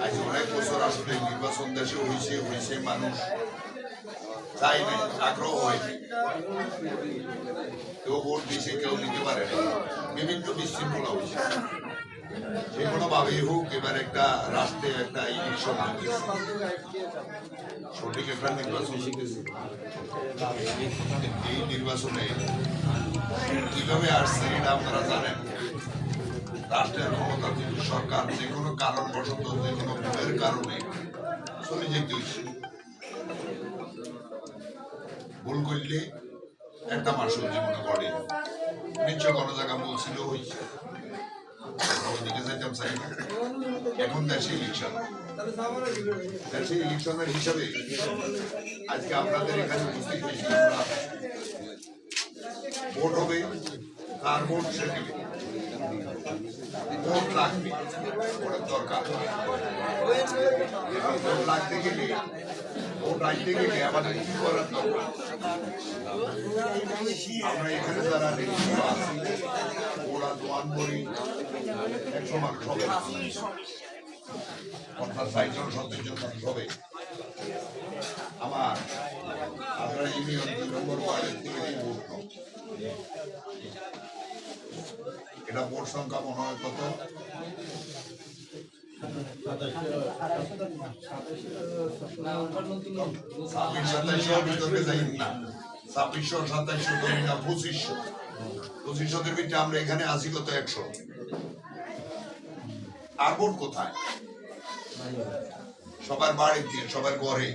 আজ অনেক বছর আসলে নির্বাচন দেশে হয়েছে মানুষ চাই নাই, আগ্রহ হয়নি, কেউ ভোট দিছে কেউ দিতে পারে না, বিভিন্ন বিশৃঙ্খলা হয়েছে। যে কোনো ভাবেই হোক এবার একটা রাষ্ট্রে একটা ইলেকশন সঠিক একটা নির্বাচন হইতেছে। এই নির্বাচনে কিভাবে আসছে এটা আপনারা জানেন। রাষ্ট্রের ক্ষমতা থেকে সরকার যে কোনো কারণবশত যে কোনো ভুলের কারণে চলে যেতে হয়েছে। ভুল করলে একটা মাসও জীবনে ঘটে নিশ্চয় কোনো জায়গা বলছিল হয়েছে, ওদিকে যাইতাম চাই না। এখন দেশে ইলেকশন, দেশে ইলেকশনের হিসাবে আজকে আপনাদের এখানে উপস্থিত হয়েছি। আমরা ভোট হবে, কার ভোট সেটি ভোট লাগবে, ভোটের দরকার। ভোট লাগতে গেলে ভোট রাখতে গেলে আমাদের কি করার দরকার? আমরা এখানে যারা নেতৃত্ব আছি ওরা দোয়ান করি 100 মানুষ হবে, অর্থাৎ 60 জন 70 জন মানুষ হবে। আমার আপনারা ইউনিয়ন 2 নম্বর ওয়ার্ডের থেকে ভোট নাও। এটা ভোট সংখ্যা মনে হয় কত? 2600-2700 ভিতরে যাই না, 2600-2700 ধরি না, 2500-2500 ভিতরে আমরা এখানে আসি কত 100। আর ভোট কোথায়? সবার বাড়িতে, সবার ঘরে,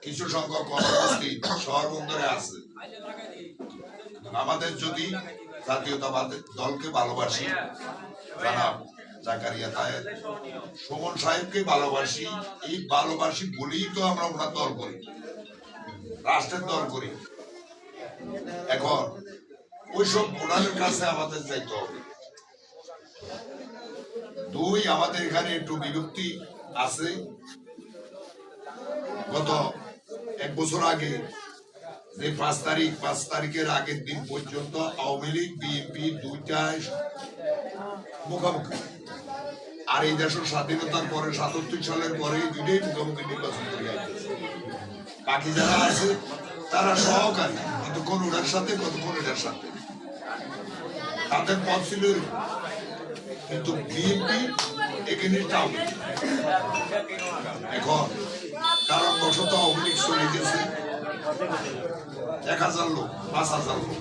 কিছু সংখ্যক অনুপস্থিত শহর বন্দরে আছে। আমাদের যদি জাতীয়তাবাদের দলকে ভালোবাসি, জানাব জাকারিয়া তায়ের সুমন সাহেবকে ভালোবাসি, এই ভালোবাসি বলেই তো আমরা ওনার দল করি, রাষ্ট্রের দল করি। এখন ওইসব ভোটারের কাছে আমাদের যাইতে হবে। 2, আমাদের এখানে একটু বিভক্তি আছে। গত 1 বছর আগে যে 5 তারিখের আগের দিন পর্যন্ত আওয়ামী লীগ বিএনপি দুইটায় মুখোমুখি, আর এই দেশের স্বাধীনতার পরে 77 সালের পরে দুইটাই মুখোমুখি নির্বাচন করে আসছে। বাকি যারা আছে তারা সহকারী, কতক্ষণ ওটার সাথে কতক্ষণ এটার সাথে, তাদের পথ ছিল। কিন্তু বিএনপি এখানে এখন কারণবশত আওয়ামী লীগ চলে গেছে 1000 লোক 5000 লোক।